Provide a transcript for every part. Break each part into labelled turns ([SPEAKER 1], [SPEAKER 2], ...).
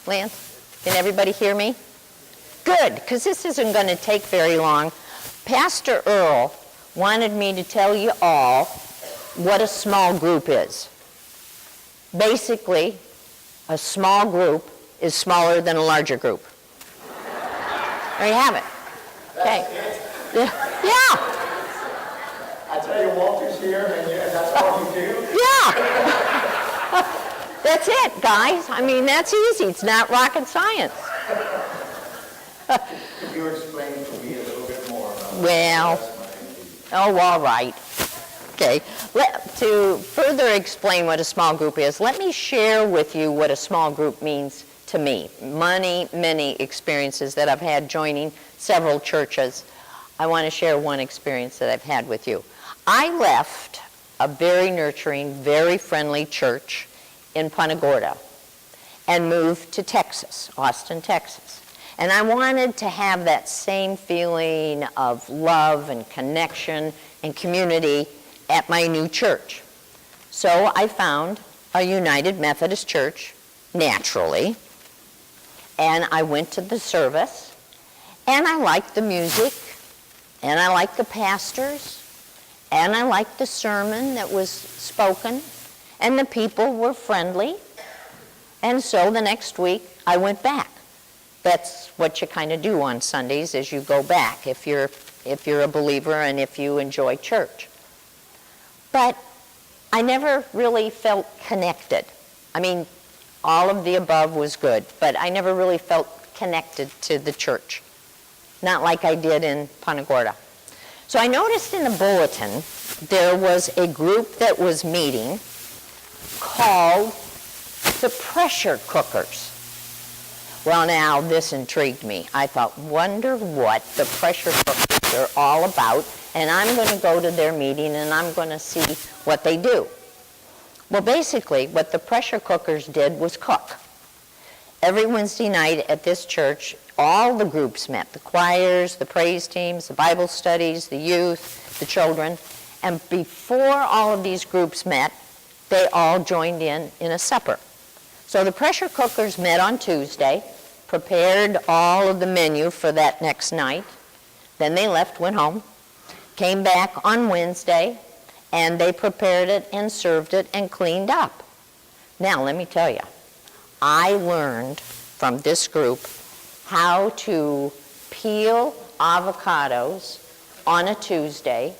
[SPEAKER 1] Lance? Can everybody hear me? Good, because this isn't going to take very long. Pastor Earl wanted me to tell you all what a small group is. Basically, a small group is smaller than a larger group. There you have it. Okay. Yeah.
[SPEAKER 2] I tell you, Walter's here, and that's all you do?
[SPEAKER 1] Yeah. That's it, guys. I mean, that's easy. It's not rocket science.
[SPEAKER 2] Could you explain to me a little bit more about
[SPEAKER 1] all right. Okay. To further explain what a small group is, let me share with you what a small group means to me. Many experiences that I've had joining several churches. I want to share one experience that I've had with you. I left a very nurturing, very friendly church in Punta Gorda and moved to Texas, Austin, Texas. And I wanted to have that same feeling of love and connection and community at my new church. So I found a United Methodist Church, naturally, and I went to the service, and I liked the music, and I liked the pastors, and I liked the sermon that was spoken, and the people were friendly, and so the next week I went back. That's what you kind of do on Sundays, is you go back if you're a believer and if you enjoy church. But I never really felt connected. I mean, all of the above was good, but I never really felt connected to the church. Not like I did in Punta Gorda. So I noticed in the bulletin there was a group that was meeting called the Pressure Cookers. Well, now, this intrigued me. I thought, wonder what the pressure cookers are all about, and I'm going to go to their meeting and I'm going to see what they do. Well, basically, what the pressure cookers did was cook. Every Wednesday night at this church, all the groups met, the choirs, the praise teams, the Bible studies, the youth, the children, and before all of these groups met, they all joined in a supper. So the pressure cookers met on Tuesday, prepared all of the menu for that next night. Then they left, went home, came back on Wednesday, and they prepared it and served it and cleaned up. Now, let me tell you, I learned from this group how to peel avocados on a Tuesday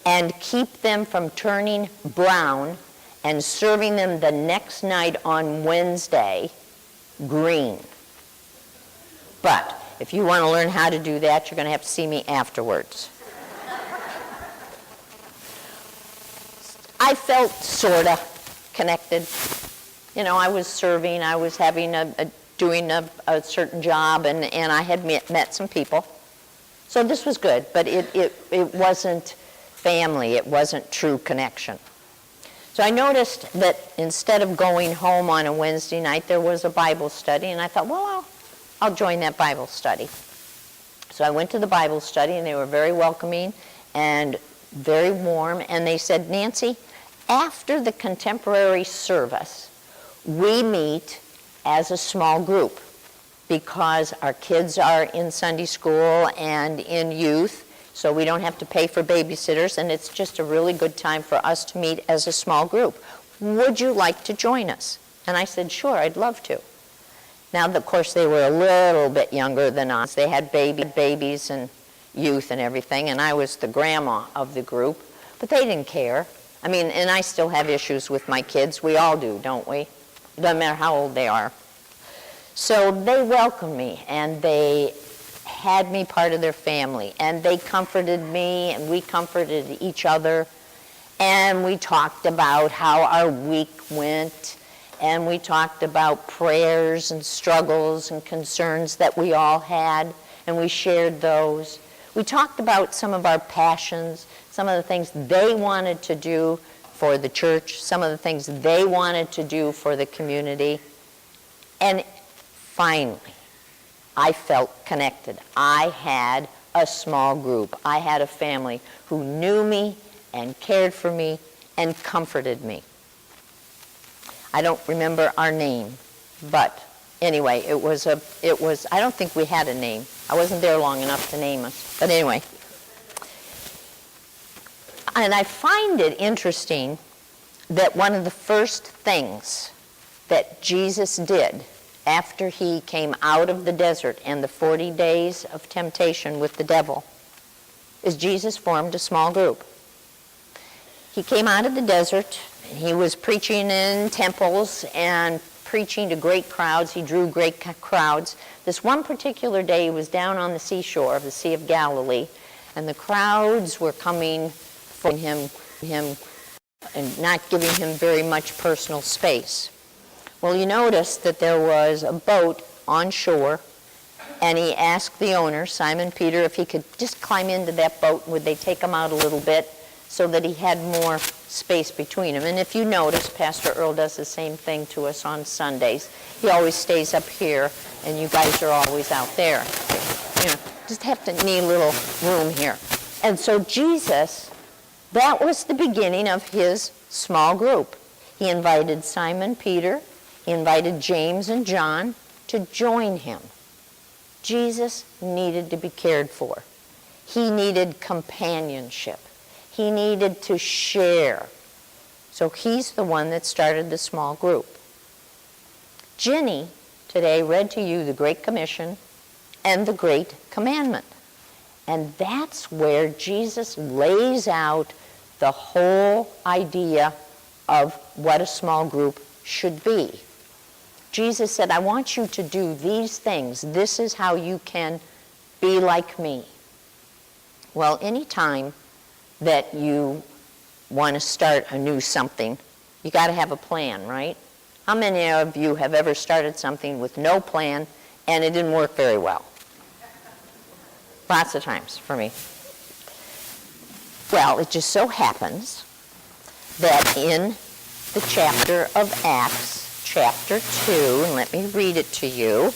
[SPEAKER 1] and keep them from turning brown and serving them the next night on Wednesday green. But if you want to learn how to do that, you're going to have to see me afterwards. I felt sort of connected. You know, I was serving, I was having doing a certain job, and I had met some people. So this was good, but it wasn't family, it wasn't true connection. So I noticed that instead of going home on a Wednesday night, there was a Bible study, and I thought, well, I'll join that Bible study. So I went to the Bible study, and they were very welcoming and very warm, and they said, Nancy, after the contemporary service, we meet as a small group because our kids are in Sunday school and in youth, so we don't have to pay for babysitters, and it's just a really good time for us to meet as a small group. Would you like to join us? And I said, sure, I'd love to. Now, of course, they were a little bit younger than us. They had babies and youth and everything, and I was the grandma of the group, but they didn't care. I mean, and I still have issues with my kids. We all do, don't we? It doesn't matter how old they are. So they welcomed me, and they had me part of their family, and they comforted me, and we comforted each other, and we talked about how our week went, and we talked about prayers and struggles and concerns that we all had, and we shared those. We talked about some of our passions, some of the things they wanted to do for the church, some of the things they wanted to do for the community, and finally, I felt connected. I had a small group. I had a family who knew me and cared for me and comforted me. I don't remember our name, but Anyway, it was, I don't think we had a name. I wasn't there long enough to name us. But anyway. And I find it interesting that one of the first things that Jesus did after he came out of the desert and the 40 days of temptation with the devil is Jesus formed a small group. He came out of the desert, and he was preaching in temples and preaching to great crowds. He drew great crowds. This one particular day, he was down on the seashore of the Sea of Galilee, and the crowds were coming for him and not giving him very much personal space. Well, you notice that there was a boat on shore, and he asked the owner, Simon Peter, if he could just climb into that boat. Would they take him out a little bit so that he had more space between them? And if you notice, Pastor Earl does the same thing to us on Sundays. He always stays up here, and you guys are always out there. You know, just have to need a little room here. And so Jesus, that was the beginning of his small group. He invited Simon Peter, he invited James and John to join him. Jesus needed to be cared for. He needed companionship. He needed to share. So he's the one that started the small group. Ginny today read to you the Great Commission and the Great Commandment. And that's where Jesus lays out the whole idea of what a small group should be. Jesus said, I want you to do these things. This is how you can be like me. Well, any time that you want to start a new something, you got to have a plan, right? How many of you have ever started something with no plan and it didn't work very well? Lots of times for me. Well, it just so happens that in the chapter of Acts, chapter 2, and let me read it to you,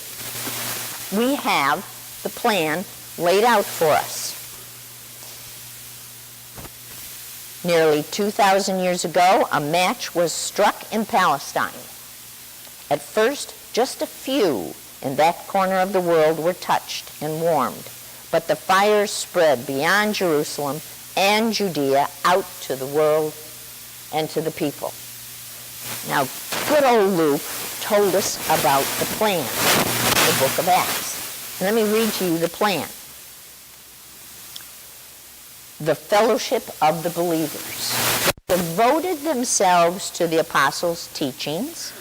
[SPEAKER 1] we have the plan laid out for us. Nearly 2,000 years ago, a match was struck in Palestine. At first, just a few in that corner of the world were touched and warmed, but the fire spread beyond Jerusalem and Judea out to the world and to the people. Now, good old Luke told us about the plan, the book of Acts. Let me read to you the plan. The fellowship of the believers. They devoted themselves to the apostles' teachings,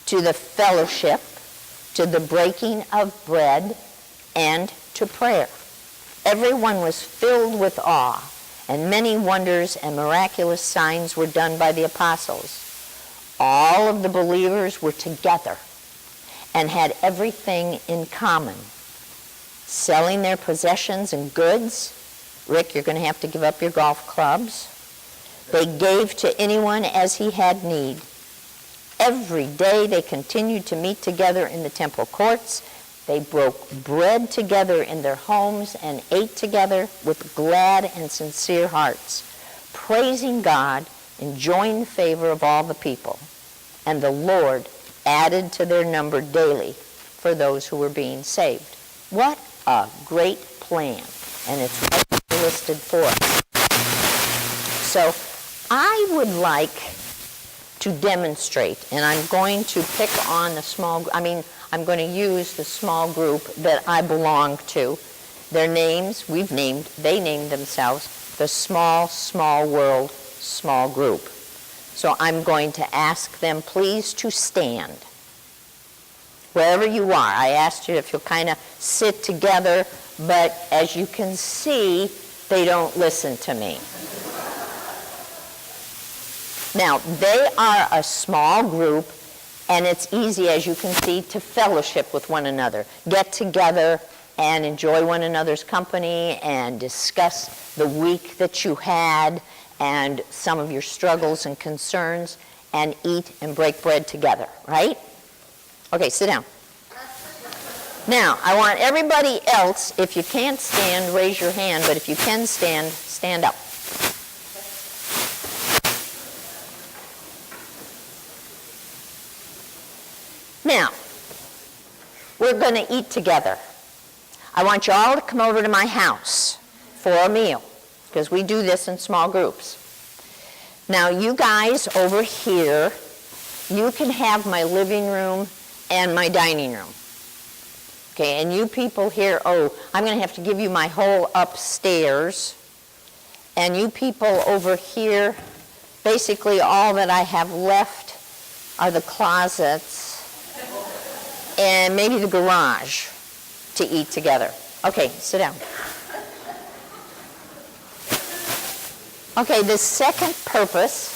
[SPEAKER 1] to the fellowship, to the breaking of bread, and to prayer. Everyone was filled with awe, and many wonders and miraculous signs were done by the apostles. All of the believers were together and had everything in common, selling their possessions and goods. Rick, you're going to have to give up your golf clubs. They gave to anyone as he had need. Every day they continued to meet together in the temple courts. They broke bread together in their homes and ate together with glad and sincere hearts, praising God, enjoying the favor of all the people. And the Lord added to their number daily for those who were being saved. What a great plan. And it's right listed for us. So I would like to demonstrate, and I'm going to pick on I'm going to use the small group that I belong to. Their names, they named themselves the Small, Small World Small Group. So I'm going to ask them please to stand. Wherever you are, I asked you if you'll kind of sit together, but as you can see, they don't listen to me. Now, they are a small group, and it's easy, as you can see, to fellowship with one another. Get together and enjoy one another's company and discuss the week that you had and some of your struggles and concerns and eat and break bread together, right? Okay, sit down. Now, I want everybody else, if you can't stand, raise your hand, but if you can stand, stand up. Now, we're going to eat together. I want you all to come over to my house for a meal, because we do this in small groups. Now, you guys over here, you can have my living room and my dining room. Okay, and you people here, oh, I'm going to have to give you my whole upstairs. And you people over here, basically all that I have left are the closets and maybe the garage to eat together. Okay, sit down. Okay, the second purpose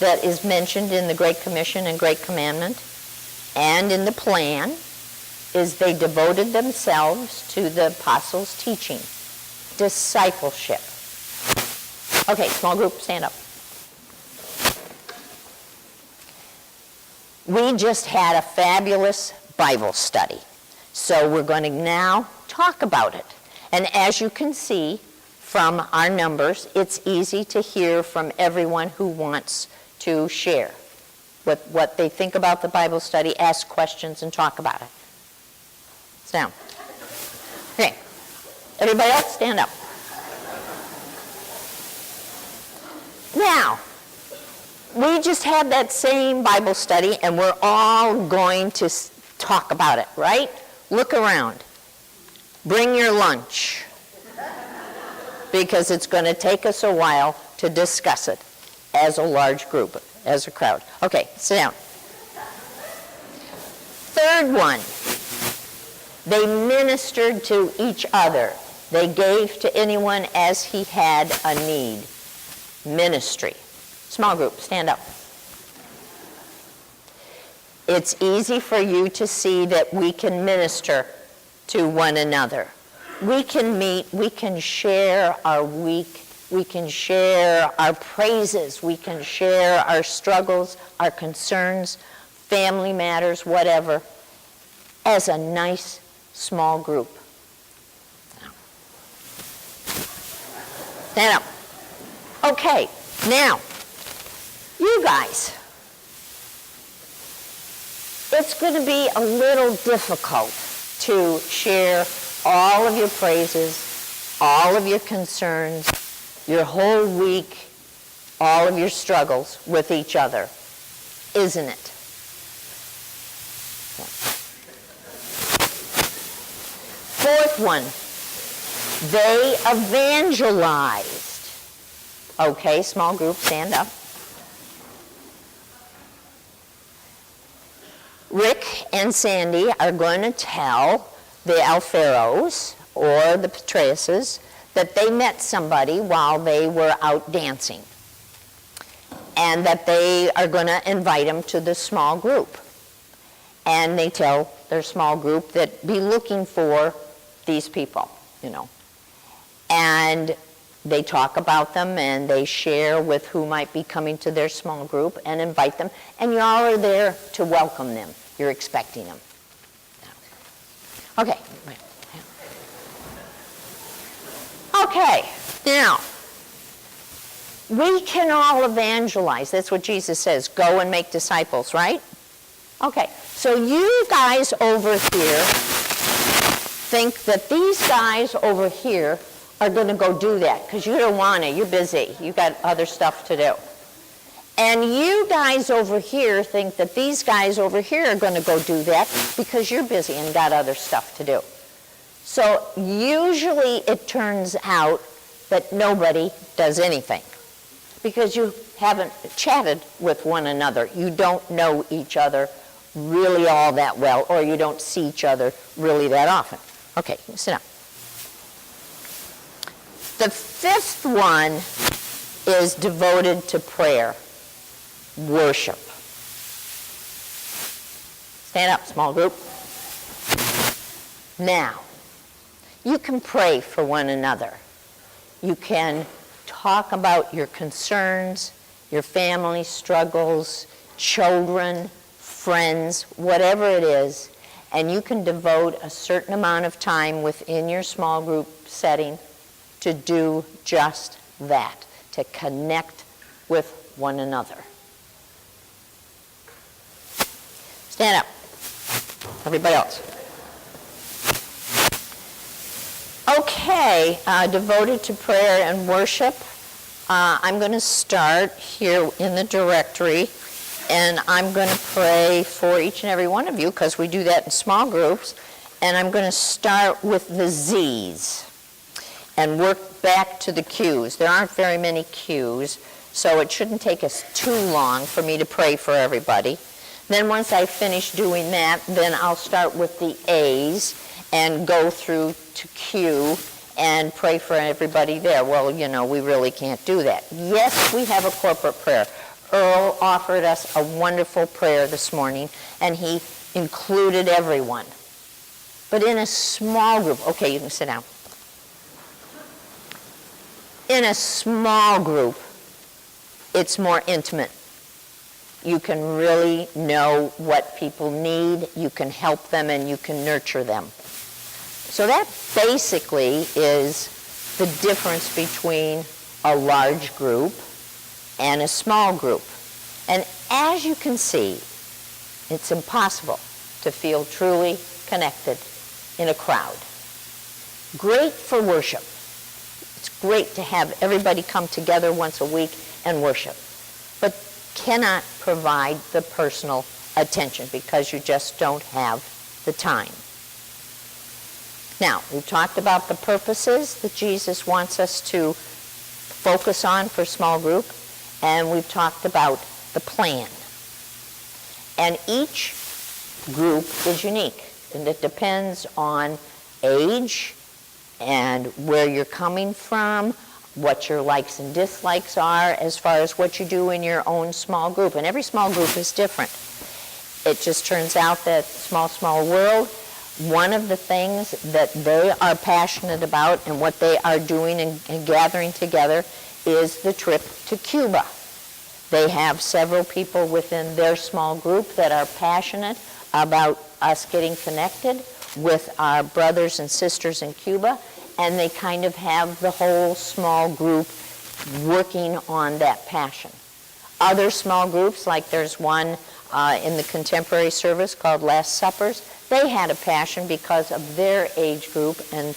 [SPEAKER 1] that is mentioned in the Great Commission and Great Commandment and in the plan is they devoted themselves to the apostles' teaching, discipleship. Okay, small group, stand up. We just had a fabulous Bible study, so we're going to now talk about it. And as you can see from our numbers, it's easy to hear from everyone who wants to share what they think about the Bible study, ask questions, and talk about it. Sit down. Okay. Everybody else, stand up. Now, we just had that same Bible study, and we're all going to talk about it, right? Look around. Bring your lunch, because it's going to take us a while to discuss it as a large group, as a crowd. Okay, sit down. Third one, they ministered to each other. They gave to anyone as he had a need. Ministry. Small group, stand up. It's easy for you to see that we can minister to one another. We can meet, we can share our week, we can share our praises, we can share our struggles, our concerns, family matters, whatever, as a nice small group. Stand up. Okay, now, you guys, it's going to be a little difficult to share all of your praises, all of your concerns, your whole week, all of your struggles with each other, isn't it? Fourth one, they evangelized. Okay, small group, stand up. Rick and Sandy are going to tell the Alferos or the Petreuses that they met somebody while they were out dancing, and that they are going to invite them to the small group. And they tell their small group that be looking for these people, you know. And they talk about them, and they share with who might be coming to their small group and invite them. And you all are there to welcome them. You're expecting them. Okay. Okay, now, we can all evangelize. That's what Jesus says, go and make disciples, right? Okay, so you guys over here think that these guys over here are going to go do that, because you don't want to. You're busy. You've got other stuff to do. And you guys over here think that these guys over here are going to go do that because you're busy and got other stuff to do. So usually it turns out that nobody does anything because you haven't chatted with one another. You don't know each other really all that well, or you don't see each other really that often. Okay, sit down. The fifth one is devoted to prayer, worship. Stand up, small group. Now, you can pray for one another. You can talk about your concerns, your family struggles, children, friends, whatever it is, and you can devote a certain amount of time within your small group setting to do just that, to connect with one another. Stand up. Everybody else? Okay, devoted to prayer and worship. I'm going to start here in the directory, and I'm going to pray for each and every one of you because we do that in small groups. And I'm going to start with the Z's and work back to the Q's. There aren't very many Q's, so it shouldn't take us too long for me to pray for everybody. Then once I finish doing that, then I'll start with the A's and go through to Q and pray for everybody there. Well, you know, we really can't do that. Yes, we have a corporate prayer. Earl offered us a wonderful prayer this morning, and he included everyone. But in a small group, okay, you can sit down. In a small group, it's more intimate. You can really know what people need, you can help them, and you can nurture them. So that basically is the difference between a large group and a small group. And as you can see, it's impossible to feel truly connected in a crowd. Great for worship. It's great to have everybody come together once a week and worship, but cannot provide the personal attention because you just don't have the time. Now, we've talked about the purposes that Jesus wants us to focus on for small group, and we've talked about the plan. And each group is unique, and it depends on age and where you're coming from, what your likes and dislikes are as far as what you do in your own small group. And every small group is different. It just turns out that small world, one of the things that they are passionate about and what they are doing and gathering together is the trip to Cuba. They have several people within their small group that are passionate about us getting connected with our brothers and sisters in Cuba, and they kind of have the whole small group working on that passion. Other small groups, like there's one in the contemporary service called Last Suppers, they had a passion because of their age group and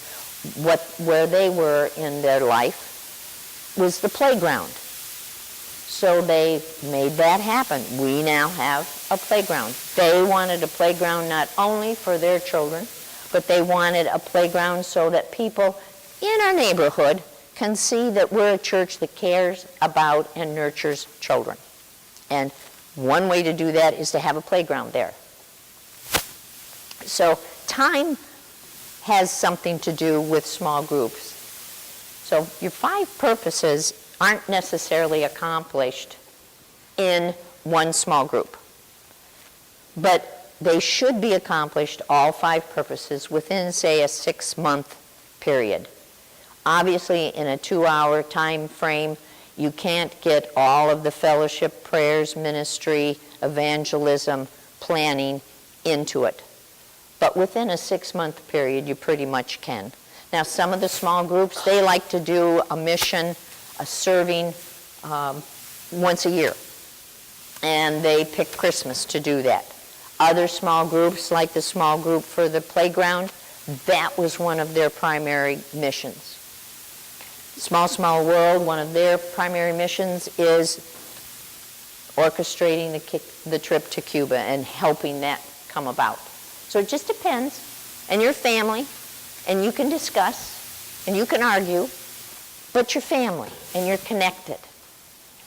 [SPEAKER 1] where they were in their life was the playground. So they made that happen. We now have a playground. They wanted a playground not only for their children, but they wanted a playground so that people in our neighborhood can see that we're a church that cares about and nurtures children. And one way to do that is to have a playground there. So time has something to do with small groups. So your 5 purposes aren't necessarily accomplished in one small group, but they should be accomplished, all 5 purposes, within, say, a 6-month period. Obviously, in a 2-hour time frame, you can't get all of the fellowship, prayers, ministry, evangelism, planning into it. But within a 6-month period, you pretty much can. Now, some of the small groups, they like to do a mission, a serving once a year. And they pick Christmas to do that. Other small groups, like the small group for the playground, that was one of their primary missions. Small World, one of their primary missions is orchestrating the trip to Cuba and helping that come about. So it just depends. And your family, and you can discuss, and you can argue, but you're family, and you're connected.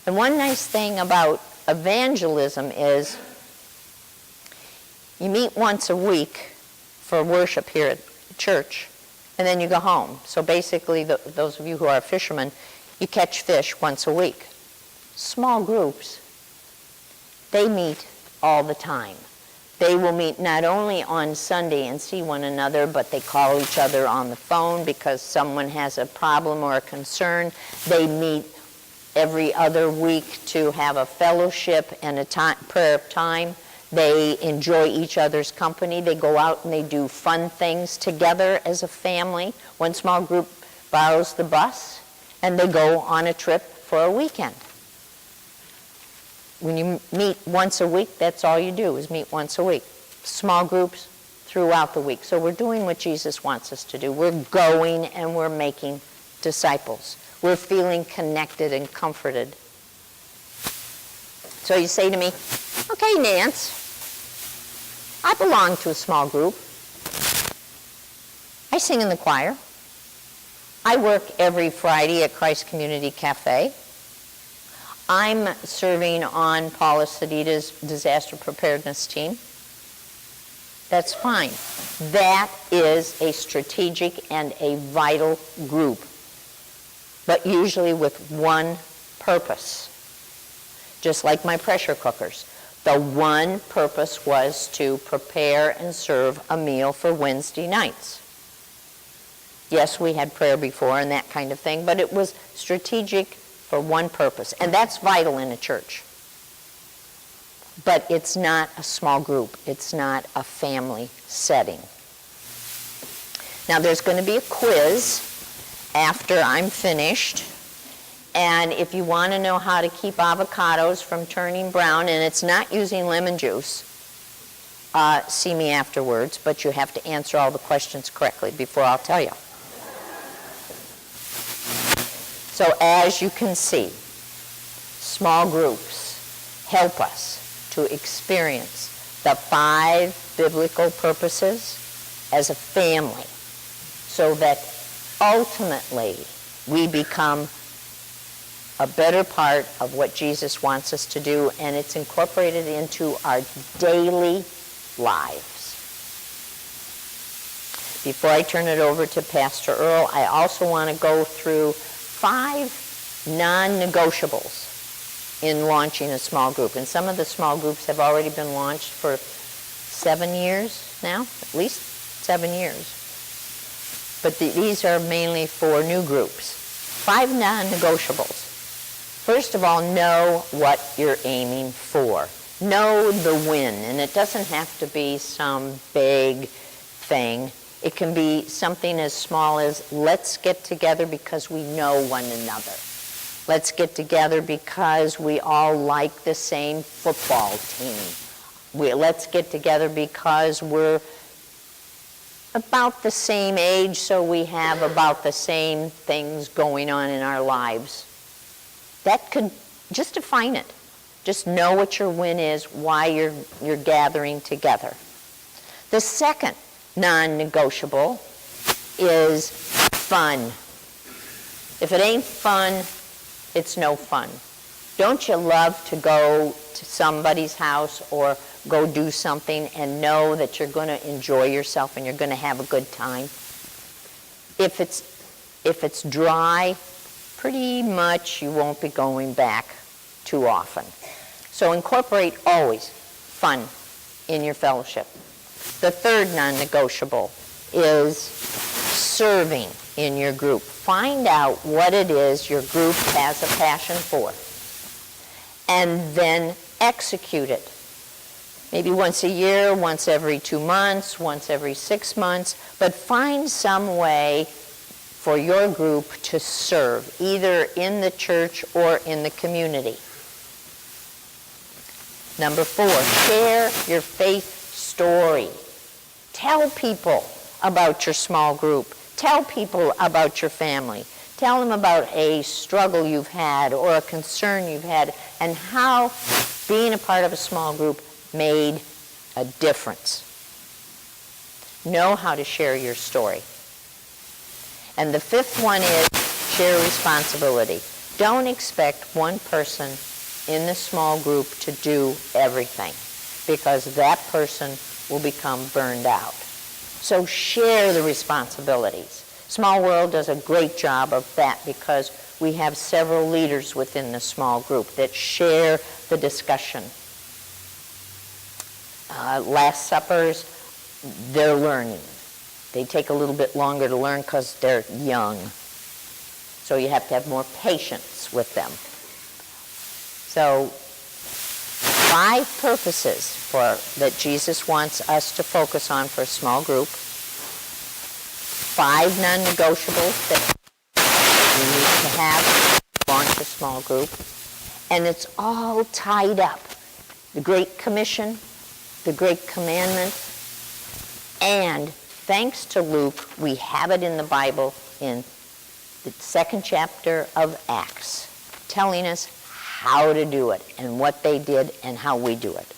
[SPEAKER 1] And one nice thing about evangelism is you meet once a week for worship here at church, and then you go home. So basically, those of you who are fishermen, you catch fish once a week. Small groups, they meet all the time. They will meet not only on Sunday and see one another, but they call each other on the phone because someone has a problem or a concern. They meet every other week to have a fellowship and a prayer time. They enjoy each other's company. They go out and they do fun things together as a family. One small group borrows the bus and they go on a trip for a weekend. When you meet once a week, that's all you do is meet once a week. Small groups, throughout the week. So we're doing what Jesus wants us to do. We're going and we're making disciples. We're feeling connected and comforted. So you say to me, okay, Nance, I belong to a small group. I sing in the choir. I work every Friday at Christ Community Cafe. I'm serving on Paula Sedita's disaster preparedness team. That's fine. That is a strategic and a vital group, but usually with one purpose. Just like my pressure cookers. The one purpose was to prepare and serve a meal for Wednesday nights. Yes, we had prayer before and that kind of thing, but it was strategic for one purpose, and that's vital in a church. But it's not a small group. It's not a family setting. Now, there's going to be a quiz after I'm finished, and if you want to know how to keep avocados from turning brown, and it's not using lemon juice, see me afterwards, but you have to answer all the questions correctly before I'll tell you. So as you can see, small groups help us to experience the 5 biblical purposes as a family so that ultimately we become a better part of what Jesus wants us to do, and it's incorporated into our daily lives. Before I turn it over to Pastor Earl, I also want to go through 5 non-negotiables in launching a small group. And some of the small groups have already been launched for 7 years now, at least 7 years. But these are mainly for new groups. 5 non-negotiables. First of all, know what you're aiming for. Know the win, and it doesn't have to be some big thing. It can be something as small as, let's get together because we know one another. Let's get together because we all like the same football team. Let's get together because we're about the same age, so we have about the same things going on in our lives. That could, just define it. Just know what your win is, why you're gathering together. The second non-negotiable is fun. If it ain't fun, it's no fun. Don't you love to go to somebody's house or go do something and know that you're going to enjoy yourself and you're going to have a good time? If it's dry, pretty much you won't be going back too often. So incorporate always fun in your fellowship. The third non-negotiable is serving in your group. Find out what it is your group has a passion for, and then execute it. Maybe once a year, once every 2 months, once every 6 months, but find some way for your group to serve, either in the church or in the community. Number 4, share your faith story. Tell people about your small group. Tell people about your family. Tell them about a struggle you've had or a concern you've had and how being a part of a small group made a difference. Know how to share your story. And the 5th one is share responsibility. Don't expect one person in the small group to do everything, because that person will become burned out. So share the responsibilities. Small World does a great job of that because we have several leaders within the small group that share the discussion. Last Suppers, they're learning. They take a little bit longer to learn because they're young. So you have to have more patience with them. So 5 purposes that Jesus wants us to focus on for a small group. 5 non-negotiables that we need to have to launch a small group. And it's all tied up. The Great Commission, the Great Commandment, And thanks to Luke, we have it in the Bible in the 2nd chapter of Acts, telling us how to do it and what they did and how we do it.